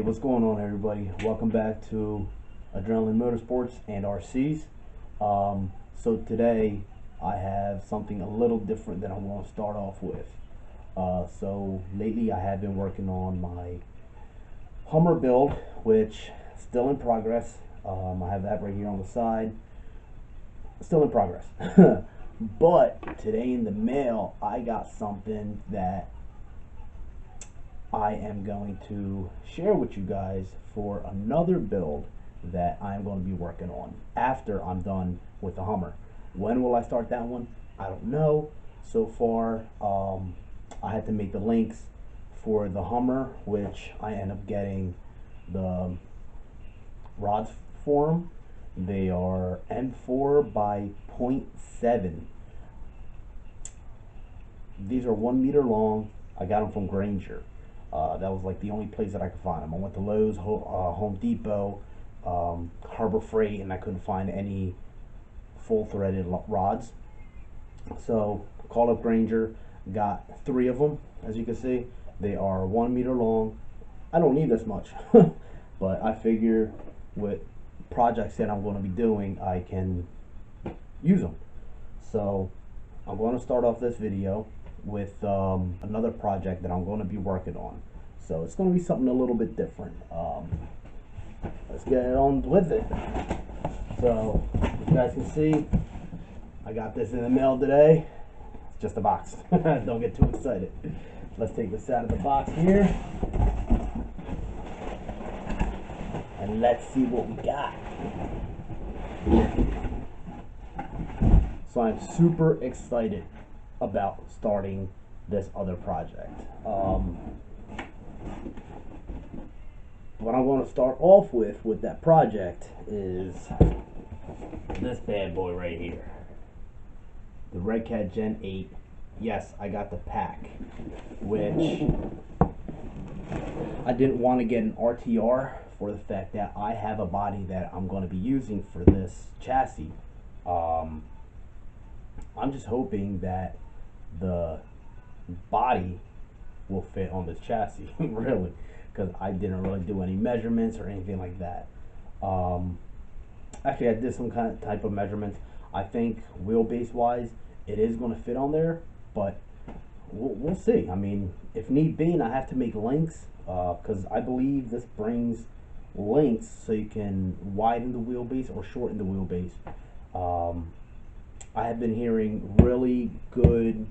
What's going on, everybody? Welcome back to Adrenaline Motorsports and RCs. So today I have something a little different that I want to start off with. So lately I have been working on my Hummer build, which is still in progress. I have that right here on the side. Still in progress. But today in the mail I got something that I am going to share with you guys for another build that I'm going to be working on after I'm done with the Hummer. When will I start that one? I don't know. So far, I had to make the links for the Hummer, which I end up getting the rods for them. They are M4 by 0.7. These are 1 meter long. I got them from Grainger. That was like the only place that I could find them. I went to Lowe's, Home Depot, Harbor Freight, and I couldn't find any full-threaded rods. So called up Grainger, got 3 of them. As you can see, they are 1 meter long. I don't need this much, but I figure with projects that I'm going to be doing, I can use them. So I'm going to start off this video with another project that I'm going to be working on. So it's going to be something a little bit different. Let's get on with it. So you guys can see I got this in the mail today. It's just a box. Don't get too excited. Let's take this out of the box here and let's see what we got. So I'm super excited about starting this other project. What I'm going to start off with that project is this bad boy right here, the Redcat Gen 8. Yes, I got the P.A.C.K, which I didn't want to get an RTR for the fact that I have a body that I'm going to be using for this chassis. I'm just hoping that the body will fit on this chassis, really, because I didn't really do any measurements or anything like that. Actually, I did some kind of type of measurements. I think wheelbase wise it is going to fit on there, but we'll see. I mean, if need be, and I have to make links, because I believe this brings links so you can widen the wheelbase or shorten the wheelbase. I have been hearing really good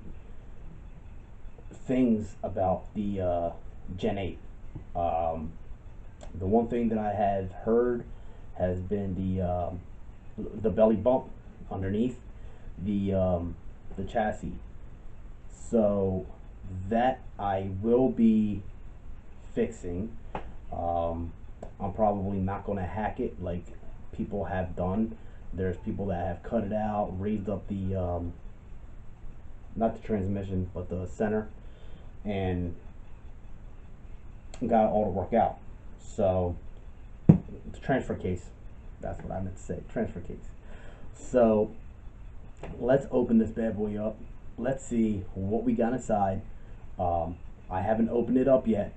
things about the Gen 8. The one thing that I have heard has been the belly bump underneath the chassis. So that I will be fixing. I'm probably not going to hack it like people have done. There's people that have cut it out, raised up the not the transmission but the center, and got it all to work out. So the transfer case, that's what I meant to say, transfer case. So let's open this bad boy up. Let's see what we got inside. I haven't opened it up yet.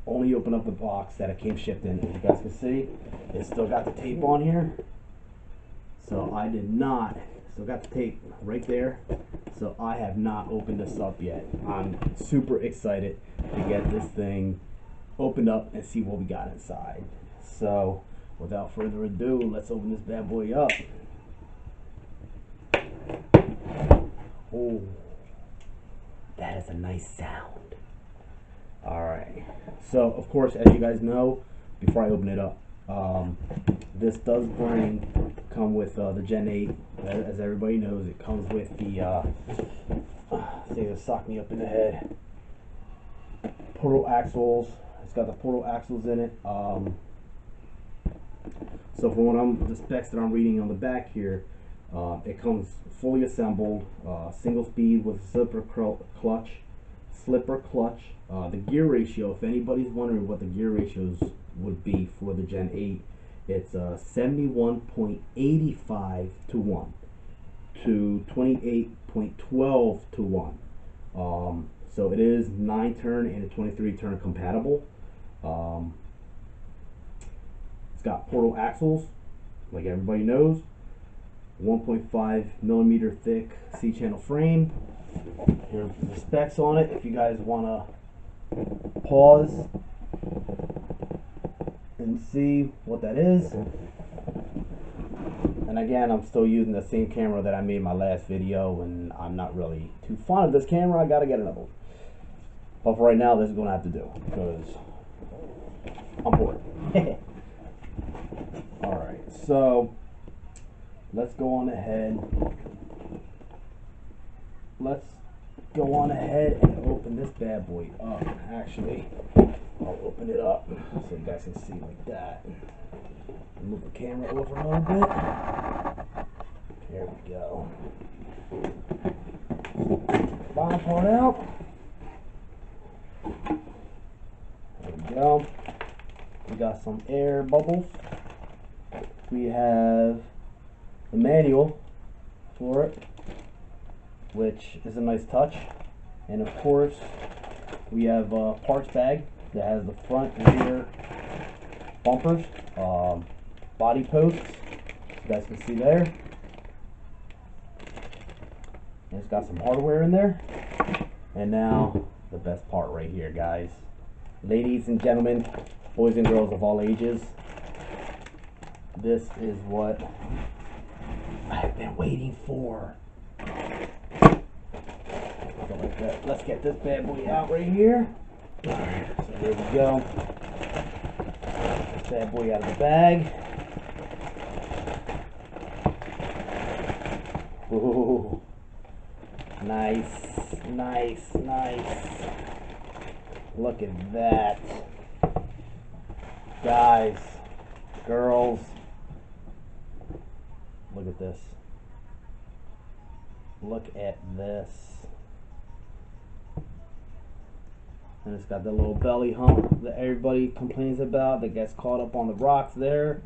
Only opened up the box that it came shipped in. As you guys can see, it's still got the tape on here. So I did not, still got the tape right there. So I have not opened this up yet. I'm super excited to get this thing opened up and see what we got inside. So without further ado, let's open this bad boy up. Oh, that is a nice sound. Alright, so of course, as you guys know, before I open it up, this does come with the Gen 8. As everybody knows, it comes with the thing that socked me up in the head. Portal axles. It's got the portal axles in it. So from the specs that I'm reading on the back here, it comes fully assembled, single speed with slipper clutch. The gear ratio, if anybody's wondering what the gear ratios would be for the Gen 8, it's 71.85 to 1 to 28.12 to 1. So it is 9 turn and a 23 turn compatible. It's got portal axles, like everybody knows. 1.5 millimeter thick C-channel frame. Here's the specs on it if you guys want to pause and see what that is. And again, I'm still using the same camera that I made my last video, and I'm not really too fond of this camera. I gotta get another one. But for right now, this is gonna have to do because I'm bored. Alright, so let's go on ahead. Let's go on ahead and open this bad boy up. Actually, I'll open it up so you guys can see like that. Move the camera over a little bit. There we go. Bottom part out. There we go. We got some air bubbles. We have the manual for it, which is a nice touch. And of course, we have a parts bag that has the front and rear bumpers, body posts, you guys can see there. And it's got some hardware in there. And now the best part right here, guys. Ladies and gentlemen, boys and girls of all ages, this is what I've been waiting for. So let's get this bad boy out right here. Alright, so there we go. Get this bad boy out of the bag. Ooh, nice, nice, nice. Look at that. Guys, girls, look at this. Look at this. And it's got the little belly hump that everybody complains about that gets caught up on the rocks there.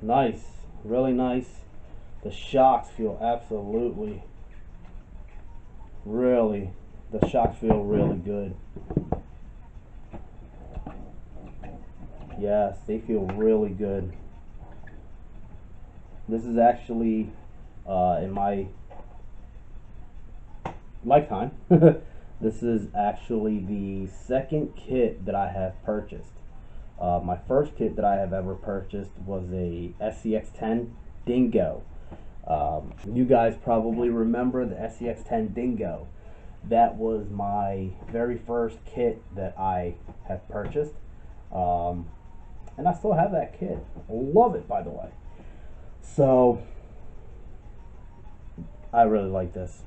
Nice, really nice. The shocks feel absolutely, really, the shocks feel really good. Yes, they feel really good. This is actually, in my lifetime, this is actually the second kit that I have purchased. My first kit that I have ever purchased was a SCX-10 Dingo. You guys probably remember the SCX-10 Dingo. That was my very first kit that I have purchased. And I still have that kit. Love it, by the way. So, I really like this.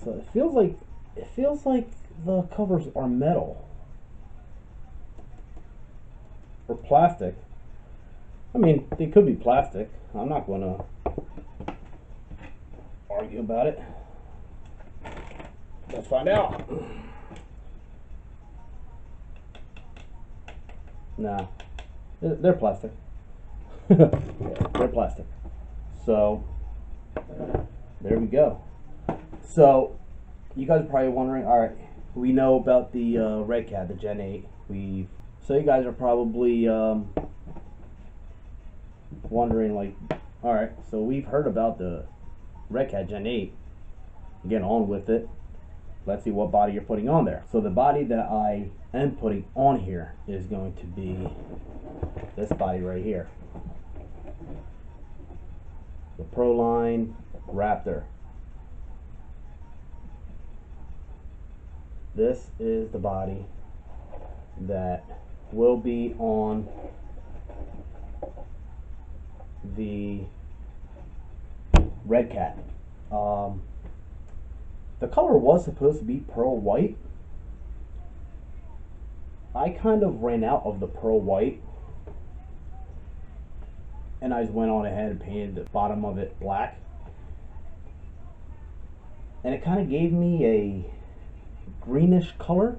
So it feels like the covers are metal or plastic. I mean, they could be plastic. I'm not going to argue about it. Let's find out. Nah, they're plastic. Yeah, they're plastic. So, there we go. So, you guys are probably wondering, alright, we know about the Redcat, the Gen 8. So you guys are probably wondering, like, alright, so we've heard about the Redcat Gen 8. Get on with it. Let's see what body you're putting on there. So the body that I am putting on here is going to be this body right here. The Proline Raptor. This is the body that will be on the Redcat. The color was supposed to be pearl white. I kind of ran out of the pearl white, and I just went on ahead and painted the bottom of it black. And it kind of gave me a greenish color.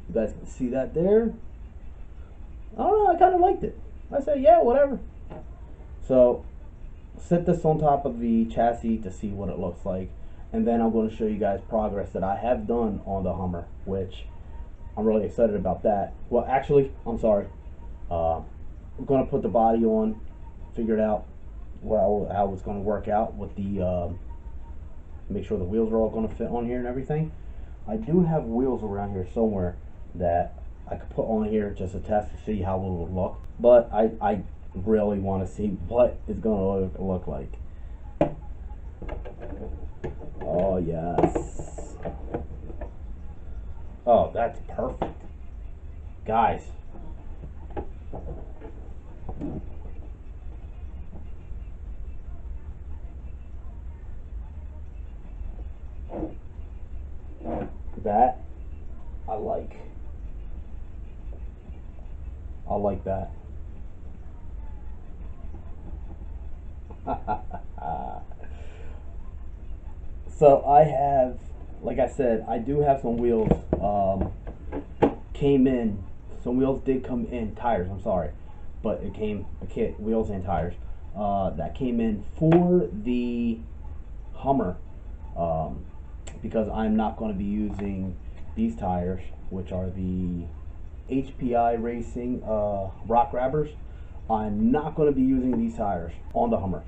You guys can see that there. I don't know, I kind of liked it. I said, yeah, whatever. So, set this on top of the chassis to see what it looks like. And then I'm going to show you guys progress that I have done on the Hummer, which I'm really excited about that. Well, actually, I'm sorry. I'm gonna put the body on, figure it out how it's gonna work out with the make sure the wheels are all gonna fit on here and everything. I do have wheels around here somewhere that I could put on here just to test to see how it would look. But I really want to see what it's gonna look like. Oh yes. Oh, that's perfect, guys. That I like. I like that. So I have, like I said, I do have some wheels. Came in. Some wheels did come in. Tires. I'm sorry, but it came a kit, wheels and tires. That came in for the Hummer, um, because I'm not going to be using these tires, which are the HPI Racing rock grabbers. I'm not going to be using these tires on the Hummer.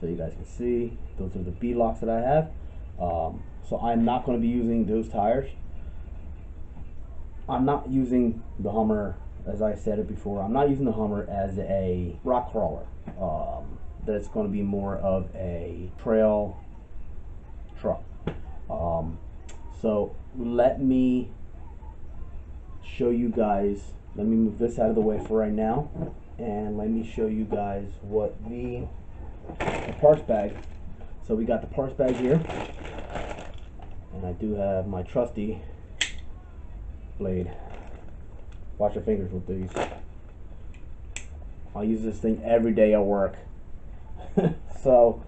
So you guys can see those are the B-locks that I have. So I'm not going to be using those tires. I'm not using the Hummer, as I said it before, I'm not using the Hummer as a rock crawler. That's going to be more of a trail truck. So let me show you guys, let me move this out of the way for right now, and let me show you guys what the parts bag. So we got the parts bag here, and I do have my trusty blade. Watch your fingers with these. I'll use this thing every day at work. So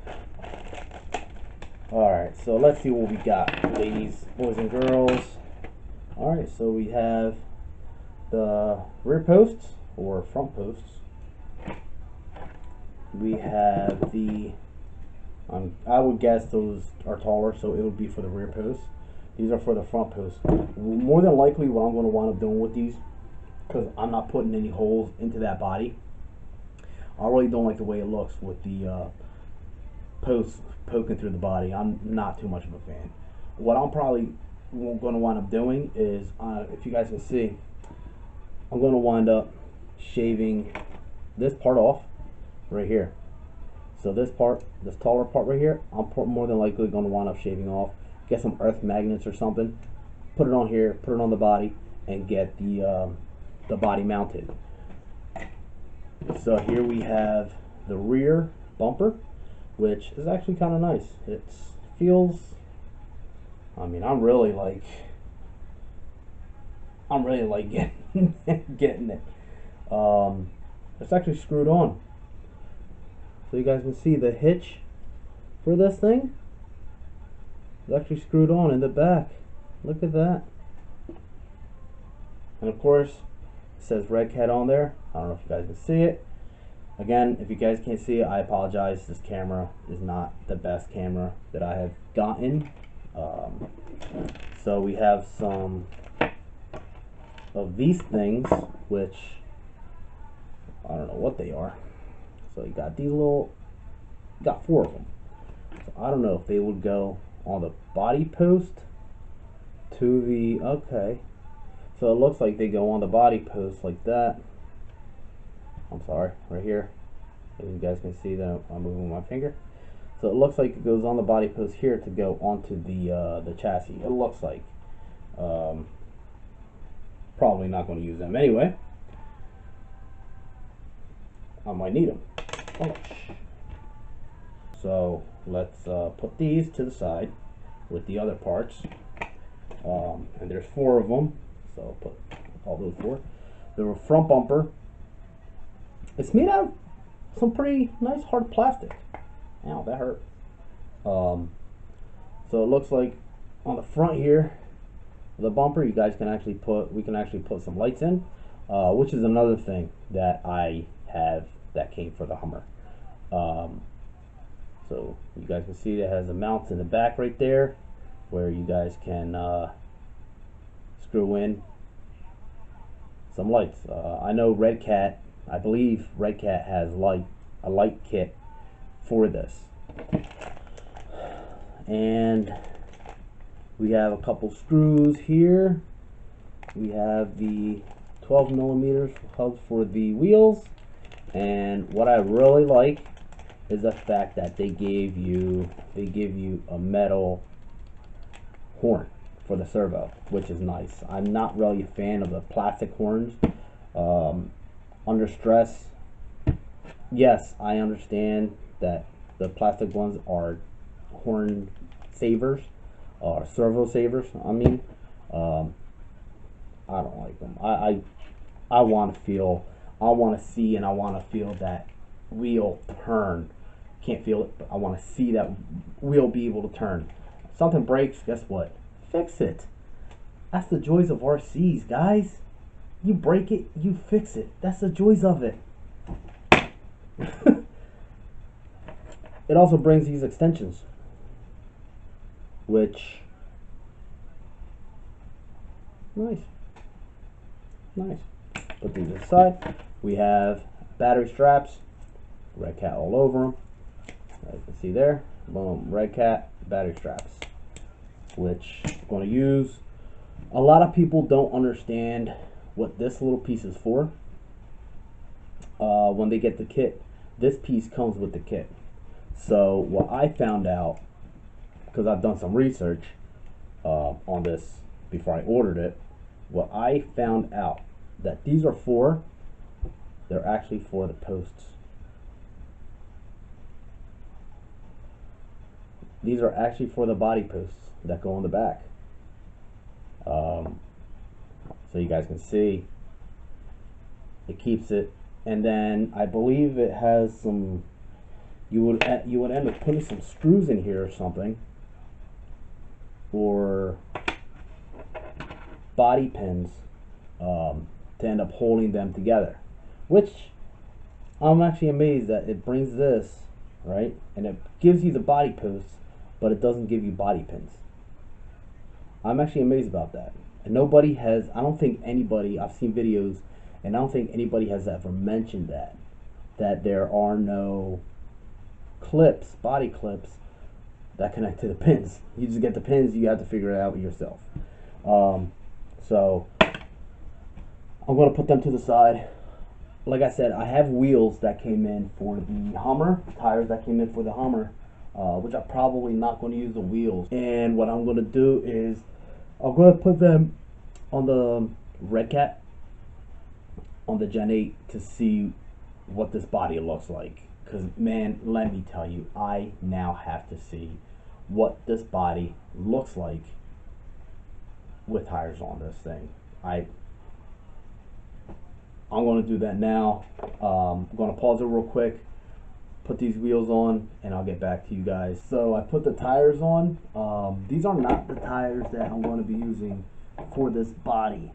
alright, so let's see what we got, ladies, boys and girls. Alright, so we have the rear posts or front posts. We have the I would guess those are taller, so it would be for the rear posts. These are for the front posts. More than likely what I'm going to wind up doing with these, because I'm not putting any holes into that body, I really don't like the way it looks with the posts poking through the body. I'm not too much of a fan. What I'm probably going to wind up doing is, if you guys can see, I'm going to wind up shaving this part off right here. So this part, this taller part right here, I'm more than likely going to wind up shaving off. Get some earth magnets or something, put it on here, put it on the body, and get the body mounted. So here we have the rear bumper, which is actually kind of nice. It feels, I mean, I'm really like getting getting it. It's actually screwed on, so you guys can see the hitch for this thing is actually screwed on in the back. Look at that. And of course it says Redcat on there. I don't know if you guys can see it. Again, if you guys can't see it, I apologize. This camera is not the best camera that I have gotten. So we have some of these things, which I don't know what they are. So you got these little, you got 4 of them. So I don't know if they would go on the body post to the, okay. So it looks like they go on the body post like that. I'm sorry, right here. As you guys can see that I'm moving my finger. So it looks like it goes on the body post here to go onto the chassis. It looks like. Probably not going to use them anyway. I might need them. Oh. So let's put these to the side with the other parts. And there's 4 of them. So I'll put all those 4. The front bumper. It's made out of some pretty nice hard plastic. Ow, that hurt. So it looks like on the front here, the bumper, you guys can actually we can actually put some lights in, which is another thing that I have that came for the Hummer. So you guys can see it has a mount in the back right there, where you guys can screw in some lights. I know Redcat, I believe Redcat has a light kit for this. And we have a couple screws here. We have the 12 millimeters hubs for the wheels, and what I really like is the fact that they give you a metal horn for the servo, which is nice. I'm not really a fan of the plastic horns. Under stress, yes, I understand that the plastic ones are horn savers, or servo savers. I mean, I don't like them. I want to feel, I want to see, and I want to feel that wheel turn. Can't feel it, but I want to see that wheel be able to turn. If something breaks, guess what? Fix it. That's the joys of RCs, guys. You break it, you fix it. That's the joys of it. It also brings these extensions, which, nice. Put these aside. We have battery straps, Redcat all over them. As you can see there, boom, Redcat battery straps, which I'm going to use. A lot of people don't understand what this little piece is for. When they get the kit, this piece comes with the kit. So what I found out, because I've done some research on this before I ordered it, what I found out that these are for, they're actually for the posts. These are actually for the body posts that go on the back. So you guys can see, it keeps it, and then I believe it has some, you would end up putting some screws in here or something, or body pins, to end up holding them together, which I'm actually amazed that it brings this, right, and it gives you the body posts, but it doesn't give you body pins. I'm actually amazed about that. And nobody has, I don't think anybody, I've seen videos, and I don't think anybody has ever mentioned that there are no clips, body clips, that connect to the pins. You just get the pins, you have to figure it out yourself. So I'm going to put them to the side. Like I said, I have wheels that came in for the Hummer, tires that came in for the Hummer, which I'm probably not going to use the wheels. And what I'm going to do is I'm going to put them on the Redcat, on the Gen 8, to see what this body looks like. Because, man, let me tell you, I now have to see what this body looks like with tires on this thing. I'm going to do that now. I'm going to pause it real quick, put these wheels on, and I'll get back to you guys. So I put the tires on. These are not the tires that I'm going to be using for this body.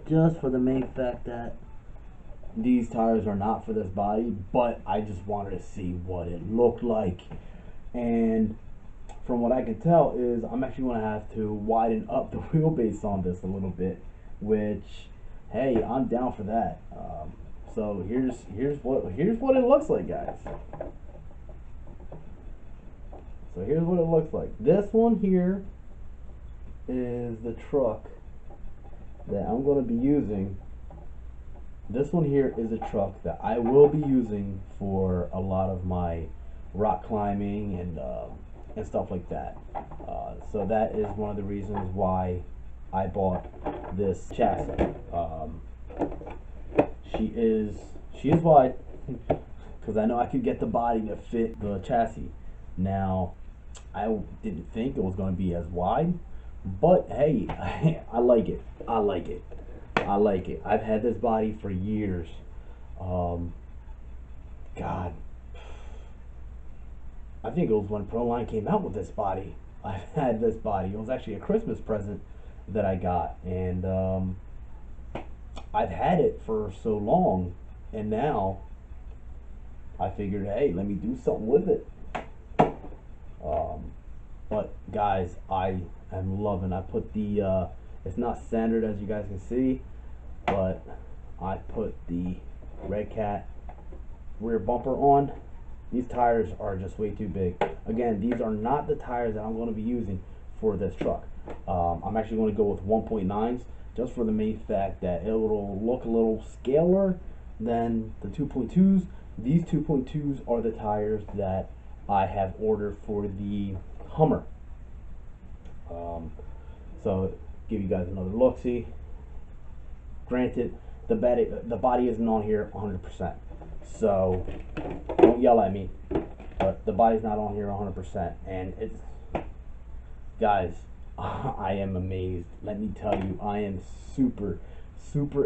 Just for the main fact that these tires are not for this body, but I just wanted to see what it looked like. And from what I can tell is I'm actually going to have to widen up the wheelbase on this a little bit, which, hey, I'm down for that. So here's what it looks like, guys. So here's what it looks like. This one here is the truck that I'm going to be using. This one here is a truck that I will be using for a lot of my rock climbing and stuff like that. So that is one of the reasons why I bought this chassis. She is wide, because I know I could get the body to fit the chassis. Now, I didn't think it was going to be as wide, but hey, I like it. I like it. I've had this body for years. God, I think it was when Proline came out with this body. I've had this body. It was actually a Christmas present that I got, and I've had it for so long, and now I figured, hey, let me do something with it. But guys, I am loving. I put the It's not centered, as you guys can see, but I put the Redcat rear bumper on. These tires are just way too big. Again, these are not the tires that I'm going to be using for this truck. I'm actually going to go with 1.9s, just for the main fact that it will look a little scaler than the 2.2s. These 2.2s are the tires that I have ordered for the Hummer. So give you guys another look. See, granted, the body isn't on here 100%, so don't yell at me, but the body's not on here 100%, and it's, guys, I am amazed. Let me tell you, I am super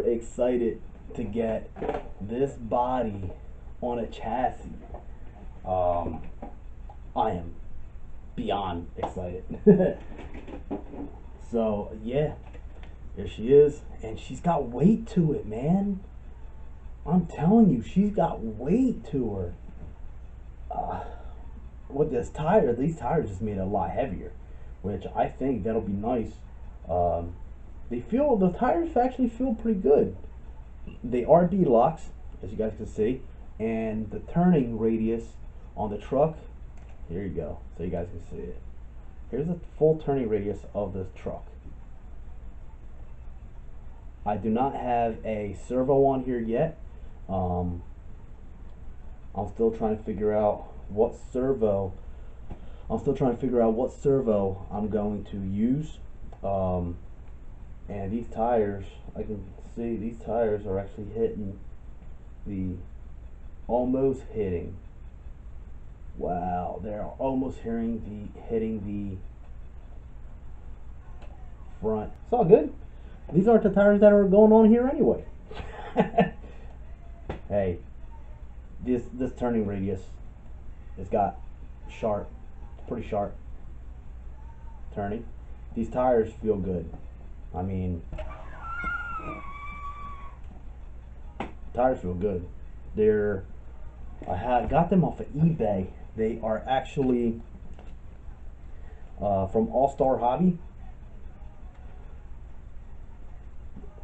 excited to get this body on a chassis. I am beyond excited. So yeah, here she is, and she's got weight to it, man. I'm telling you, she's got weight to her. With this tire, these tires just made it a lot heavier, which I think that'll be nice. The tires actually feel pretty good. They are beadlocks, as you guys can see, and the turning radius on the truck, here you go, so you guys can see it. Here's the full turning radius of this truck. I do not have a servo on here yet. I'm still trying to figure out what servo I'm going to use. And these tires, I can see these tires are actually almost hitting. Wow, they're almost hitting the front. It's all good. These aren't the tires that are going on here anyway. Hey, this turning radius has got pretty sharp turning. These tires feel good. I mean, tires feel good. I got them off of eBay. They are actually from All-Star Hobby.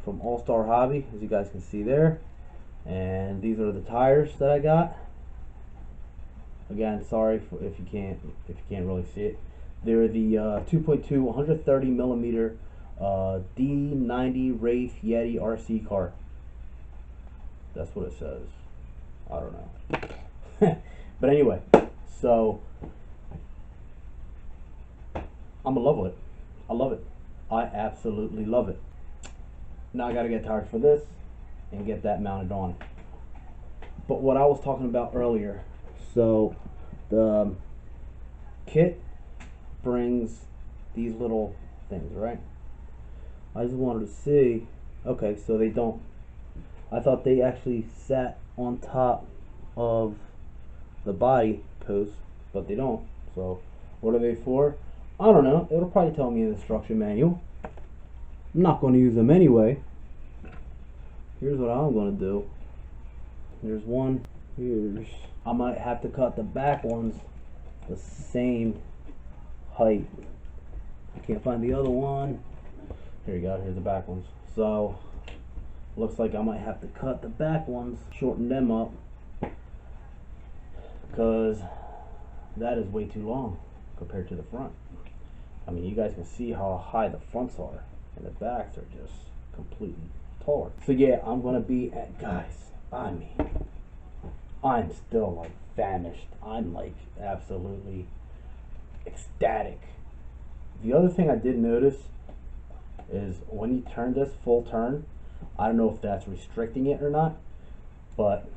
As you guys can see there. And these are the tires that I got. Again, sorry if you can't really see it. They're the 2.2 130 millimeter D90 Wraith Yeti RC car. That's what it says. I don't know. But anyway, so I'm in love with it. I love it. I absolutely love it. Now I gotta get tires for this and get that mounted on. But what I was talking about earlier, so the kit brings these little things, right? I just wanted to see, okay, so they don't, I thought they actually sat on top of the body post, but they don't. So what are they for? I don't know. It'll probably tell me in the instruction manual. I'm not going to use them anyway. Here's what I'm going to do. There's one. I might have to cut the back ones the same height. I can't find the other one. Here you go. Here's the back ones. So looks like I might have to cut the back ones, shorten them up, because that is way too long compared to the front. I mean, you guys can see how high the fronts are, and the backs are just completely taller. So yeah, I'm gonna be at, guys, I mean, I'm still like famished. I'm like absolutely ecstatic. The other thing I did notice is when you turn this full turn, I don't know if that's restricting it or not, but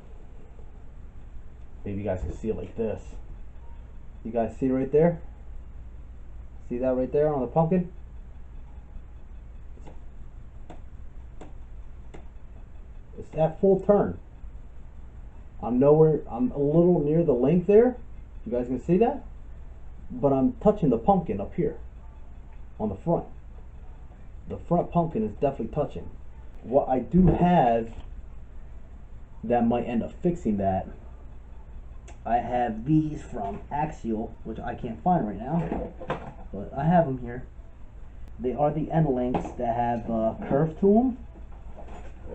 maybe you guys can see it like this. You guys see right there? See that right there on the pumpkin? It's that full turn. I'm a little near the length there. You guys can see that? But I'm touching the pumpkin up here on the front. The front pumpkin is definitely touching. What I do have that might end up fixing that, I have these from Axial, which I can't find right now, but I have them here. they are the end links that have curve to them.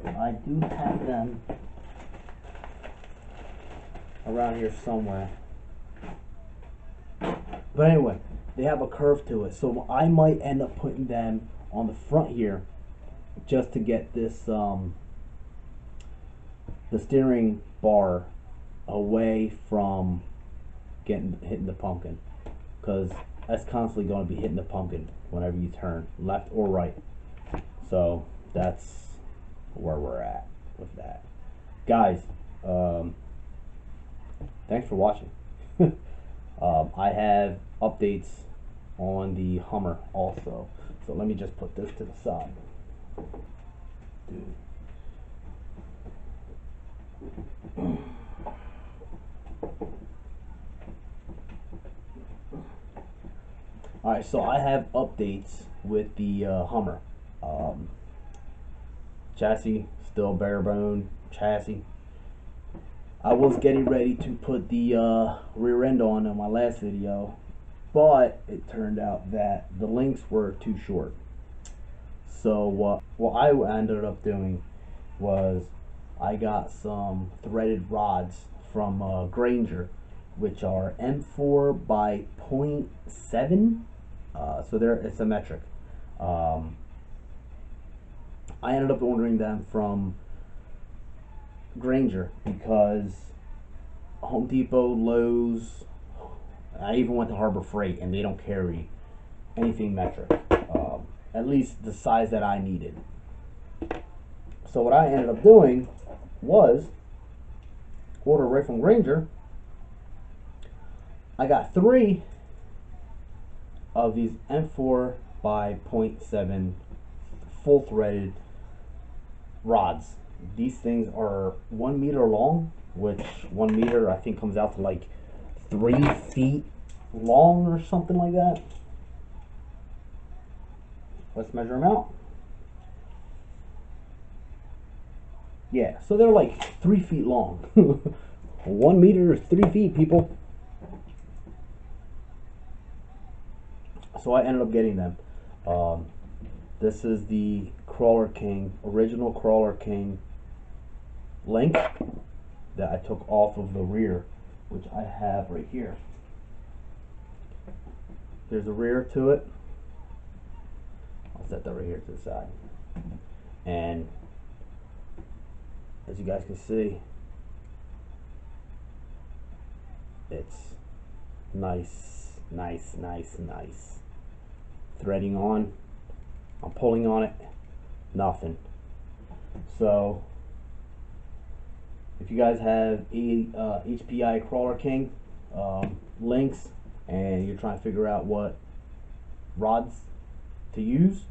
I do have them around here somewhere. But anyway, they have a curve to it, so I might end up putting them on the front here just to get this the steering bar away from hitting the pumpkin, because that's constantly going to be hitting the pumpkin whenever you turn left or right. So that's where we're at with that, guys. Thanks for watching. I have updates on the Hummer also, so let me just put this to the side. Dude. Alright, so I have updates with the Hummer. Chassis, still bare bone chassis. I was getting ready to put the rear end on in my last video, but it turned out that the links were too short. So what I ended up doing was I got some threaded rods from Grainger, which are M4 by 0.7, so it's a metric. I ended up ordering them from Grainger because Home Depot, Lowe's, I even went to Harbor Freight, and they don't carry anything metric, at least the size that I needed. So what I ended up doing was order right from Grainger. I got 3 of these M4 by 0.7 full threaded rods. These things are 1 meter long, which 1 meter I think comes out to like 3 feet long or something like that. Let's measure them out. Yeah, so they're like 3 feet long. 1 meter is 3 feet, people. So I ended up getting them. This is the Crawler King, original Crawler King link that I took off of the rear, which I have right here. There's a rear to it. I'll set that right here to the side. And as you guys can see, it's nice, nice, nice, nice. Threading on, I'm pulling on it, nothing. So if you guys have HPI Crawler King links and you're trying to figure out what rods to use,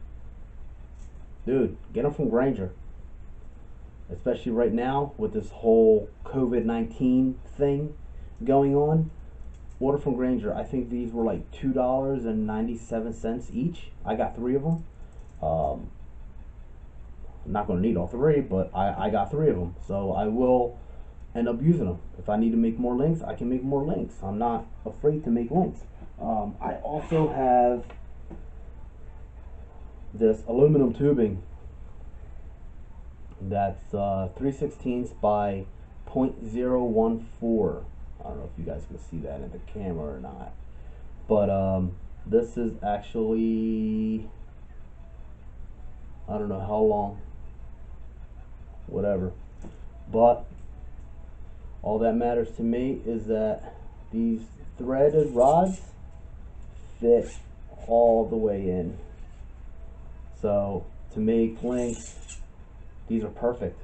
dude, get them from Grainger. Especially right now with this whole COVID-19 thing going on, order from Grainger. I think these were like $2.97 each. I got 3 of them. I'm not going to need all 3, but I got 3 of them, so I will end up using them. If I need to make more links, I can make more links. I'm not afraid to make links. I also have this aluminum tubing that's 3/16 by 0.014. I don't know if you guys can see that in the camera or not, but this is actually, I don't know how long, whatever, but all that matters to me is that these threaded rods fit all the way in. So to make links, these are perfect.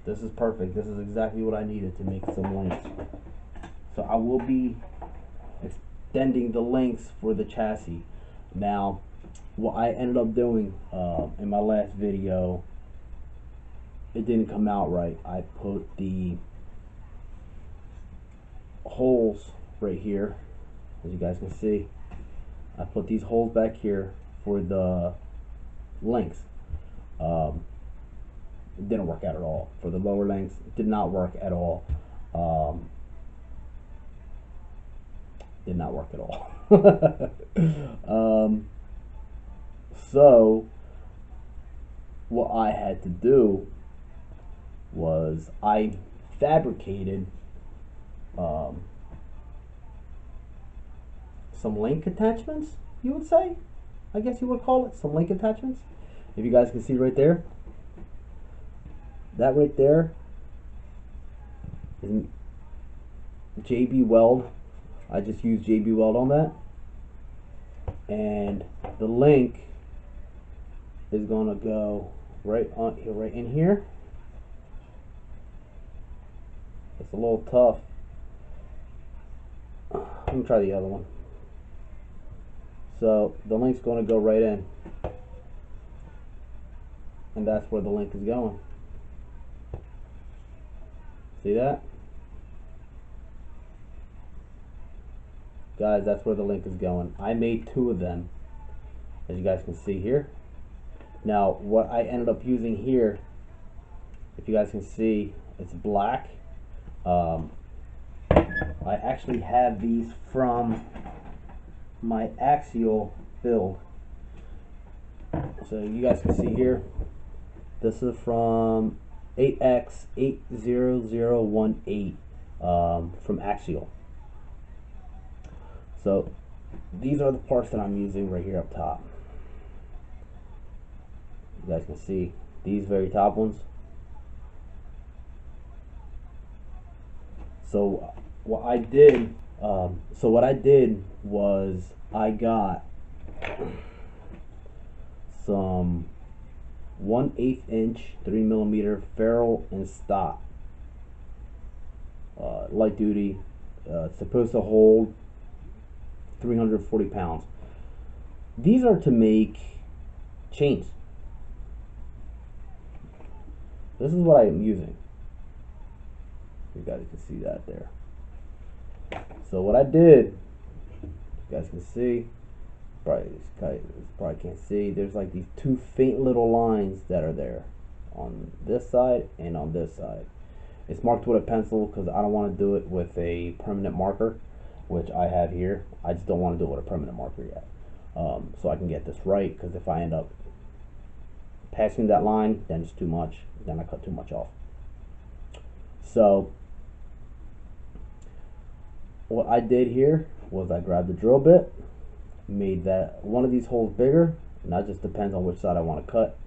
This is perfect. This is exactly what I needed to make some links. So I will be extending the links for the chassis. Now, what I ended up doing in my last video, it didn't come out right. I put the holes right here, as you guys can see. I put these holes back here for the links. It didn't work out at all. For the lower lengths, it did not work at all. Did not work at all. So what I had to do was I fabricated um, some link attachments, you would say. I guess you would call it some link attachments. If you guys can see right there, that right there is JB Weld. I just used JB Weld on that, and the link is gonna go right on here, right in here. It's a little tough. Let me try the other one. So the link's going to go right in, and that's where the link is going. See that? Guys, that's where the link is going. I made 2 of them, as you guys can see here. Now what I ended up using here, if you guys can see, it's black. I actually have these from my axial build. So you guys can see here, this is from 8X80018 from Axial. So these are the parts that I'm using right here up top. You guys can see these very top ones. So what I did was I got some 1/8 inch 3mm ferrule and stock, light duty. It's supposed to hold 340 pounds. These are to make chains. This is what I am using. You guys can see that there. So what I did, you guys can see, probably can't see, there's like these 2 faint little lines that are there on this side and on this side. It's marked with a pencil because I don't want to do it with a permanent marker, which I have here. I just don't want to do it with a permanent marker yet, so I can get this right, because if I end up passing that line, then it's too much, then I cut too much off. So what I did here was I grabbed the drill bit, made that one of these holes bigger, and that just depends on which side I want to cut.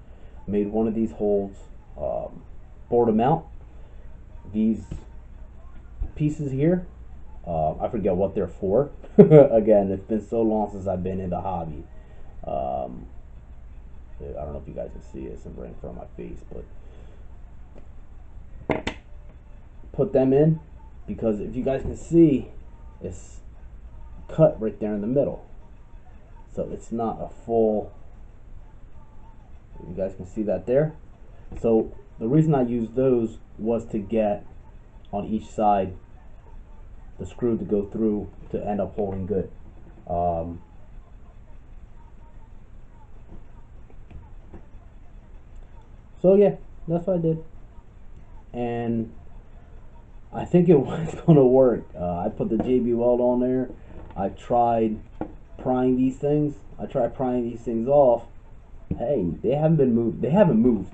Made one of these holes bore to mount. These pieces here, I forget what they're for. Again, it's been so long since I've been in the hobby. I don't know if you guys can see it, it's right in front of my face, but put them in, because if you guys can see, it's cut right there in the middle, so it's not a full, you guys can see that there. So the reason I used those was to get on each side the screw to go through to end up holding good. So yeah, that's what I did, and I think it was gonna work. I put the JB Weld on there. I tried prying these things. Off. Hey, they haven't been moved. They haven't moved.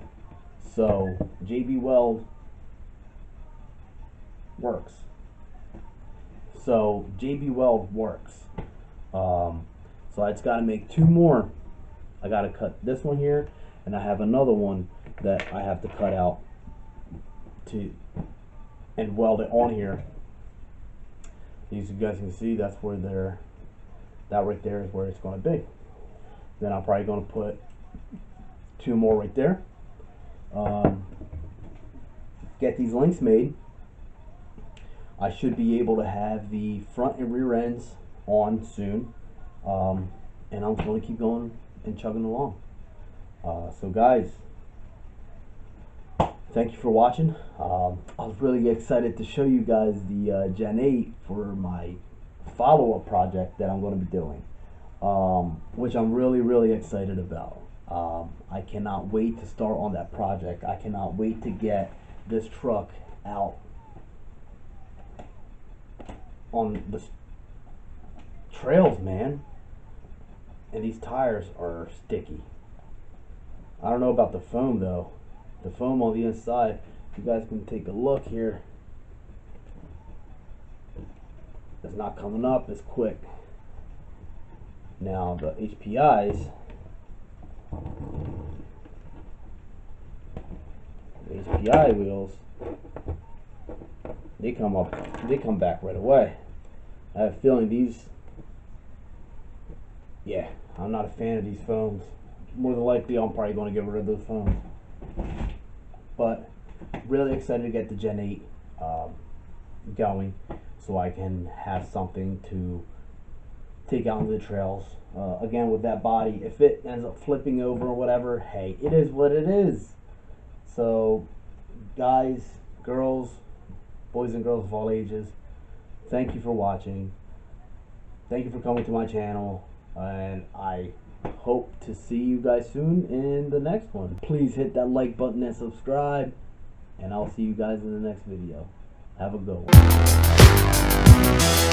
So JB Weld works. So I just got to make 2 more. I got to cut this one here, and I have another one that I have to cut out and weld it on here. As you guys can see, that's where that right there is where it's going to be. Then I'm probably going to put 2 more right there. Get these links made. I should be able to have the front and rear ends on soon, and I'm going to keep going and chugging along. So guys, thank you for watching. I was really excited to show you guys the Gen 8 for my follow-up project that I'm going to be doing, which I'm really excited about. I cannot wait to start on that project. I cannot wait to get this truck out on the trails, man, and these tires are sticky. I don't know about the foam though. The foam on the inside, if you guys can take a look here, it's not coming up as quick. Now the HPIs, wheels, they come back right away. I have a feeling these, yeah, I'm not a fan of these foams. More than likely, I'm probably going to get rid of those foams. But really excited to get the Gen 8 going, so I can have something to take out into the trails. Again, with that body, if it ends up flipping over or whatever, hey, it is what it is. So, guys, girls, boys and girls of all ages, thank you for watching. Thank you for coming to my channel, and I hope to see you guys soon in the next one. Please hit that like button and subscribe, and I'll see you guys in the next video. Have a good one.